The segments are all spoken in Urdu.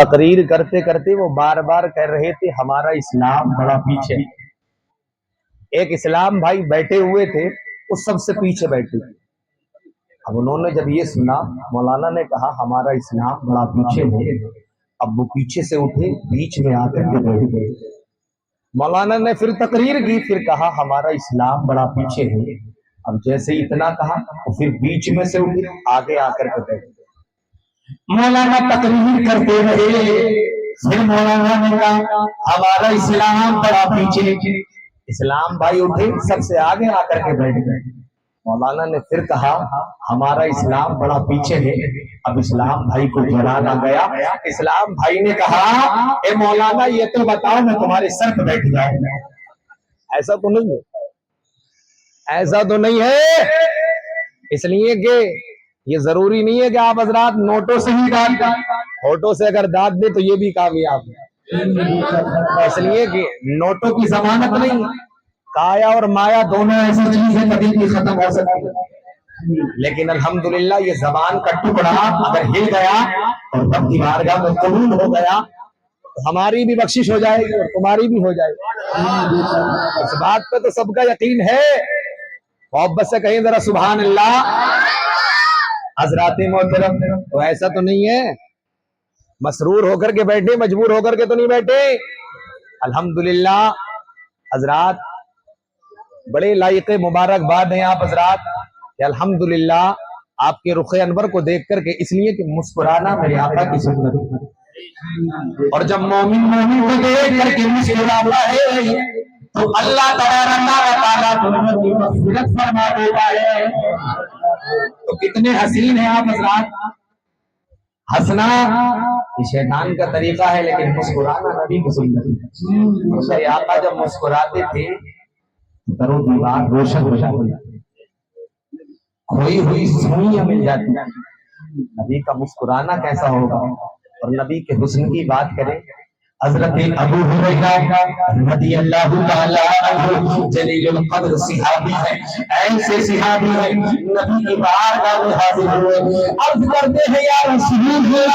تقریر کرتے کرتے وہ بار بار کہہ رہے تھے ہمارا اسلام بڑا پیچھے ہے۔ ایک اسلام بھائی بیٹھے ہوئے تھے، وہ سب سے پیچھے بیٹھے تھے۔ اب انہوں نے جب یہ سنا، مولانا نے کہا ہمارا اسلام بڑا پیچھے ہے، اب وہ پیچھے سے اٹھے، بیچ میں آ کر کے بیٹھ گئے۔ مولانا نے پھر تقریر کی، پھر کہا ہمارا اسلام بڑا پیچھے ہے، اب جیسے اتنا کہا تو پھر بیچ میں سے اٹھے، آگے آ کر کے بیٹھ گئے۔ مولانا تقریر کرتے رہے، پھر مولانا نے کہا ہمارا اسلام بڑا پیچھے ہے۔ اسلام بھائی اٹھے، سب سے آگے آ کر کے بیٹھ گئے۔ مولانا نے پھر کہا ہمارا اسلام بڑا پیچھے ہے، اب اسلام بھائی کو جلانا گیا۔ اسلام بھائی نے کہا اے مولانا یہ تو بتاؤ میں تمہارے سر پہ بیٹھ جاؤں۔ ایسا تو نہیں ہے، ایسا تو نہیں ہے، اس لیے کہ یہ ضروری نہیں ہے کہ آپ حضرات نوٹوں سے ہی داد دیں، ہوٹوں سے اگر داد دیں تو یہ بھی کامیاب ہے۔ اس لیے کہ نوٹوں کی ضمانت نہیں، کایا اور مایا دونوں ایسی چیز ہے کبھی بھی ختم ہو سکتی ہے، لیکن الحمدللہ یہ زبان کا ٹکڑا اگر ہل گیا اور رب کی بارگاہ میں قبول ہو گیا تو ہماری بھی بخشش ہو جائے گی اور تمہاری بھی ہو جائے گی۔ اس بات پہ تو سب کا یقین ہے، محبت سے کہیں ذرا سبحان اللہ۔ حضرات محترم، تو ایسا تو نہیں ہے مسرور ہو کر کے بیٹھے، مجبور ہو کر کے تو نہیں بیٹھے۔ الحمدللہ حضرات بڑے لائق مبارکباد ہیں آپ حضرات کہ الحمدللہ آپ کے رخ انور کو دیکھ کر کے، اس لیے کہ مسکرانا میرے آقا کی سنت ہے، اور جب مومن مومن کو دیکھ کر کے مسکراتا ہے تو اللہ تبارک و تعالیٰ دونوں کی مغفرت فرما دیتا ہے۔ تو کتنے حسین ہیں آپ حضرات۔ ہنسنا یہ شیطان کا طریقہ ہے، لیکن مسکرانا نبی کی سنت ہے۔ میرے آقا جب مسکراتے تھے درو دیوار روشن ہو جاتی، کھوئی ہوئی سوئیاں مل جاتی۔ نبی کا مسکرانا کیسا ہوگا، اور نبی کے حسن کی بات کریں، حضرت ابو ہریرہ رضی اللہ تعالی عنہ جلیل القدر صحابی ہے، ایسے صحابی ہے نبی کی بارگاہ میں حاضر ہوئے، عرض کرتے ہیں یا رسول اللہ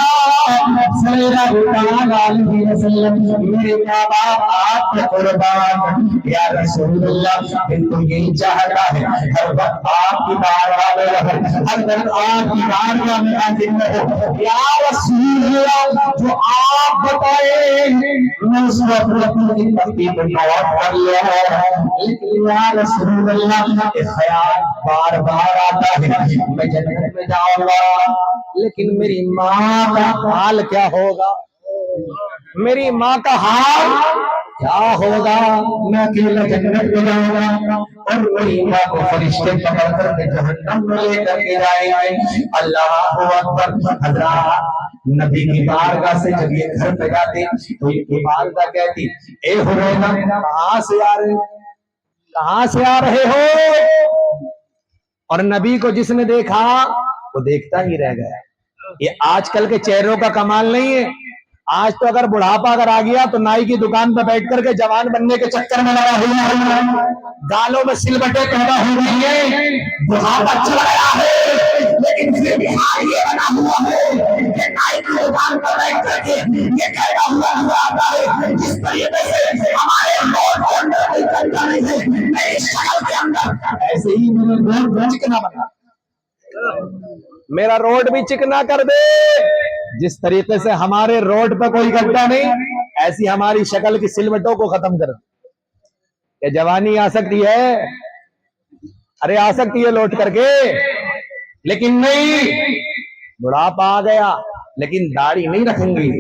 صلی اللہ تعالی علیہ وسلم میرے ماں باپ آپ کے قربان، یا رسول اللہ دل تو یہی چاہتا ہے ہر وقت آپ کی بارگاہ میں رہے، ہر وقت آپ کی بارگاہ میں حاضر رہے، یا رسول اللہ جو آپ بتائیں میں اس وقت اپنی ترتیب نوٹ کر لیا ہے، لیکن یا رسول اللہ کے خیال بار بار آتا ہے میں جنت میں جاؤں گا، لیکن میری ماں کا حال کیا ہوگا، میری ماں کا حال کیا ہوگا، میں اکیلا جنت میں جاؤں گا اور میری ماں کو فرشتے پکڑ کر کے جہنم میں لے کر کے جائیں گے۔ اللہ اکبر۔ حضرات نبی کی بارگاہ سے جب یہ گھر پہ جاتے تو ان کی والدہ کہتی اے ہریرہ کہاں سے آ رہے، کہاں سے آ رہے ہو، اور نبی کو جس نے دیکھا وہ دیکھتا ہی رہ گیا۔ یہ آج کل کے چہروں کا کمال نہیں ہے، آج تو اگر بڑھاپا اگر آ گیا تو نائی کی دکان پہ بیٹھ کر کے جوان بننے کے چکر میں لگا ہوا ہے، گالوں میں سلبٹیں پیدا ہو رہی ہیں، بڑھاپا چل رہا ہے، لیکن پھر بھی حال یہ بنا ہوا ہے کہ نائی کی دکان پہ بیٹھ کر کے یہ کہتا ہوا آتا ہے جس طریقے سے ہمارے روڈ کے اندر کوئی کرتا نہیں ہے میری شکل کے اندر، ایسے ہی میرے روڈ بھی چکنا بنا، میرا روڈ بھی چکنا کر دے، جس طریقے سے ہمارے روڈ پہ کوئی گڈھا نہیں ایسی ہماری شکل کی سلوٹوں کو ختم کر دے۔ کہ جوانی آ سکتی ہے، ارے آ سکتی ہے لوٹ کر کے، لیکن نہیں، بڑھاپا آ گیا لیکن داڑھی نہیں رکھیں گی۔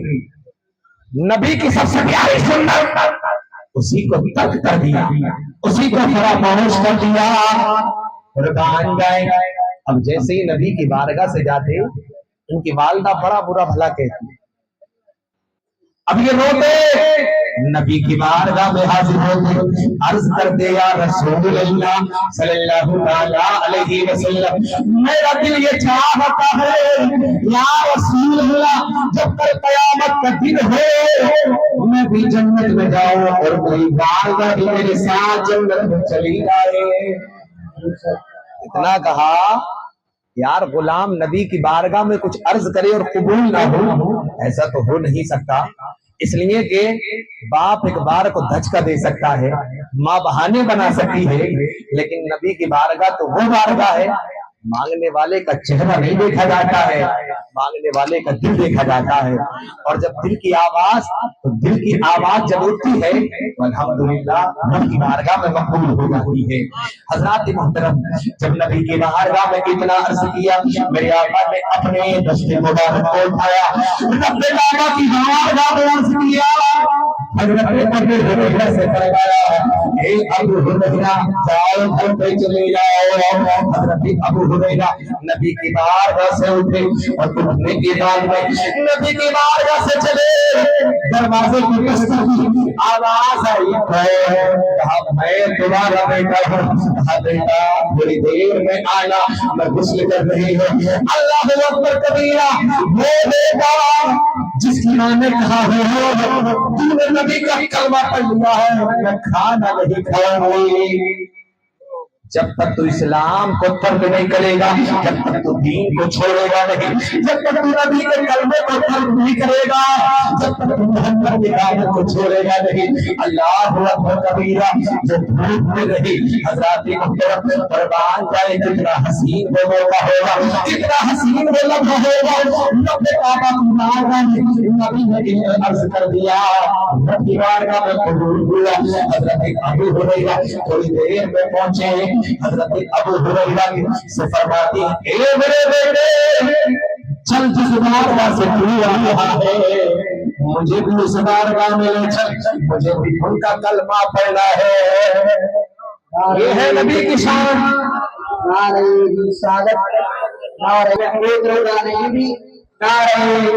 نبی کی سب سے پیاری سنت اسی کو ترک کر دیا، اسی کو فراموش کر دیا، قربان جائے۔ اب جیسے ہی نبی کی بارگاہ سے جاتے ان کی والدہ بڑا برا بھلا کہتی، اب یہ روتے نبی کی بارگاہ میں حاضر ہوتے، عرض کرتے یا رسول اللہ صلی اللہ تعالی علیہ وسلم میرا دل یہ چاہتا ہے یا رسول اللہ جب کل قیامت کا دن ہو میں بھی جنت میں جاؤں اور کوئی بارگاہ بھی میرے ساتھ جنت میں چلی جائے۔ اتنا کہا یار غلام نبی کی بارگاہ میں کچھ عرض کرے اور قبول نہ ہو ایسا تو ہو نہیں سکتا، اس لیے کہ باپ ایک بار کو دھچکا دے سکتا ہے، ماں بہانے بنا سکتی ہے، لیکن نبی کی بارگاہ تو وہ بارگاہ ہے، مانگنے والے کا چہرہ نہیں دیکھا جاتا ہے، مانگنے والے کا دل دیکھا جاتا ہے، اور جب دل کی آواز جب اٹھتی ہے تو الحمدللہ رب کی بارگاہ میں مقبول ہو جاتی ہے۔ حضرات محترم، جب نبی کی بارگاہ میں اتنا عرض کیا، میرے آقا نے اپنے دست مبارک کو اٹھایا، رب کعبہ کی بارگاہ میں عرض کیا، حضرت ابو ہریرہ سے فرمایا، اے ابو ہریرہ جاؤ گھر پہ چلے جاؤ۔ حضرت ابو ہریرہ نبی کی بارگاہ سے اٹھے اور اٹھنے کے بعد میں نبی کی بارگاہ سے چلے، دروازے کی کسی آواز آئی ہے، کہا میں تمہارا بیٹا ہوں، کہا بیٹا تھوڑی دیر میں آنا، میں غسل کر رہی ہوں۔ اللہ اکبر کبیرہ، وہ بیٹا جس کی ماں نے کہا ہو تم نے نبی کا کلمہ پڑھ لیا ہے، میں کھانا نہیں کھاؤں گی۔ جب تک تو اسلام کو ترک نہیں کرے گا، جب تک تو دین کو چھوڑے گا نہیں، جب تک تو نبی کے کلمے کو ترک نہیں کرے گا، جب تک تو محمد کی دعوت کو چھوڑے گا نہیں۔ اللہ اکبر کبیرہ، جو بھوک میں رہی حضرات محترم قربان جائے، کتنا حسین وہ موقع ہوگا، کتنا حسین وہ لمحہ ہوگا۔ رب کعبہ کی بارگاہ میں نبی نے عرض کر دیا، رب کی بارگاہ میں قبول ہوا۔ حضرت ابو ہریرہ تھوڑی دیر میں پہنچے، حضرت ابو ہریرہ سے فرماتی ہے، اے میرے بیٹے چل جس بارگاہ سے تو آ رہا ہے مجھے بھی اس بارگاہ میں لے چل، مجھے بھی ان کا کلمہ پڑھنا ہے۔ یہ ہے نبی کی شان، نعرہ رسالت، نعرہ حیدر، نعرہ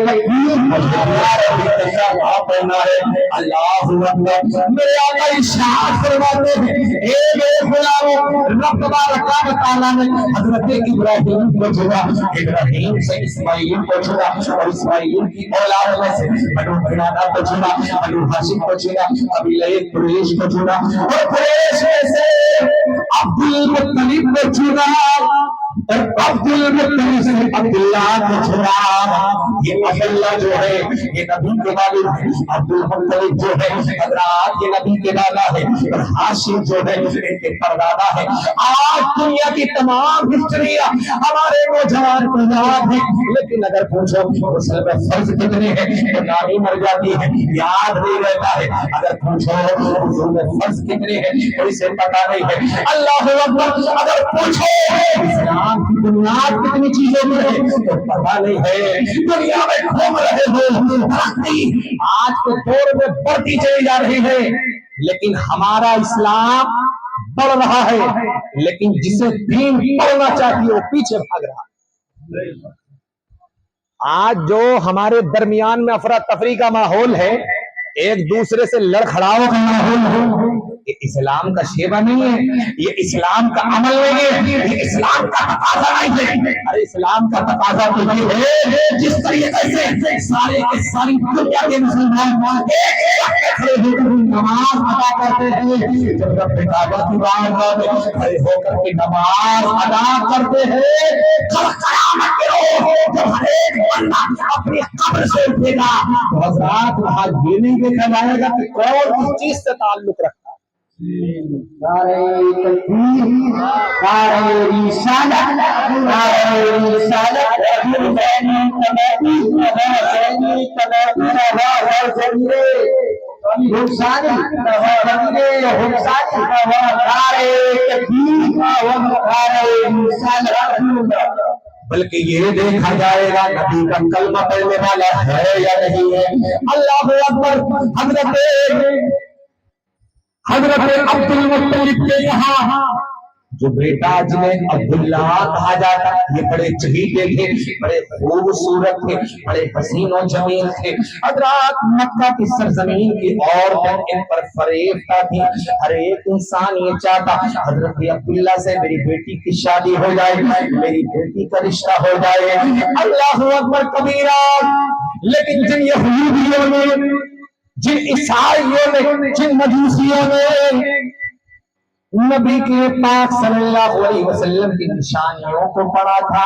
تکبیر، نعرہ پڑھنا ہے۔ اللہ اکبر، میرے آقا ارشاد فرماتے ہیں، اے میرے غلاموں، رب تبارک و تعالیٰ نے حضرت ابراہیم کو چنا، ابراہیم سے اسماعیل کو چنا، اور اسماعیل کی اولاد میں سے بنو کنعانہ کو چنا، بنو ہاشم کو چنا، قبیلہ قریش کو چنا، اور قریش میں سے عبد المطلب کو چنا، اور عبد المطلب سے عبداللہ کو چنا۔ یہ عبداللہ جو ہے یہ نبی کے والد ہے، عبد المطلب جو ہے حضرات یہ نبی کے دادا ہے، اور ہاشم جو ہے ان کے پردادا ہے۔ آج دنیا کی تمام ہسٹریاں ہمارے نوجوان کو یاد ہے، لیکن اگر پوچھو غسل میں فرض کتنے ہیں تو نانی مر جاتی ہے، یاد نہیں رہتا ہے۔ اگر پوچھو غسل میں فرض کتنے ہیں تو اسے پتا نہیں ہے۔ اللہ اکبر، اگر پوچھو اسلام کی بنیاد کتنی چیزوں میں ہے تو پتا نہیں ہے۔ دنیا میں گھوم رہے ہو، آج کے دور میں بڑھتی چلی جا رہی ہے، لیکن ہمارا اسلام بڑھ رہا ہے، لیکن جسے دین بڑھنا چاہیے وہ پیچھے بھاگ رہا ہے۔ آج جو ہمارے درمیان میں افراتفری کا ماحول ہے، ایک دوسرے سے لڑکھڑاؤ کا ماحول ہے، یہ اسلام کا شیوا نہیں ہے، یہ اسلام کا عمل نہیں ہے، یہ اسلام کا تقاضا نہیں ہے۔ ارے اسلام کا تقاضا تو یہ ہے جس طریقے سے سارے کے ساری دنیا کے مسلمان ایک ساتھ کھڑے ہو کر نماز ادا کرتے ہیں، جب رب کعبہ کی بارگاہ میں کھڑے ہو کر کے نماز ادا کرتے ہیں، قیامت کے روز جب ہر ایک بندہ اپنی قبر سے اٹھے گا تو حضرات وہاں یہ نہیں دیکھا جائے گا کہ کون کس چیز سے تعلق رکھتا ہے۔ نعرہ تکبیر، نعرہ رسالت، نعرہ رسالت، حسینی تبعی، حسینی تبعی، حسینی حسینی، نعرہ تکبیر، نعرہ رسالت۔ بلکہ یہ دیکھا جائے گا نبی کا کلمہ پڑھنے والا ہے یا نہیں ہے۔ اللہ اکبر، حضرت عبد المطلب کے یہاں جو بیٹا جنہیں عبداللہ کہا جاتا، یہ بڑے چہیتے تھے، بڑے خوبصورت تھے، بڑے حسین و جمیل تھے۔ حضرات مکہ کی سرزمین کی عورتیں ان پر فریفتہ تھی، ہر ایک انسان یہ چاہتا حضرت عبداللہ سے میری بیٹی کی شادی ہو جائے، میری بیٹی کا رشتہ ہو جائے۔ اللہ اکبر کبیرہ، لیکن جن یہودیوں نے، جن عیسائیوں نے، جن مجوسیوں نے نبی کے پاک صلی اللہ علیہ وسلم کی نشانیوں کو پڑھا تھا،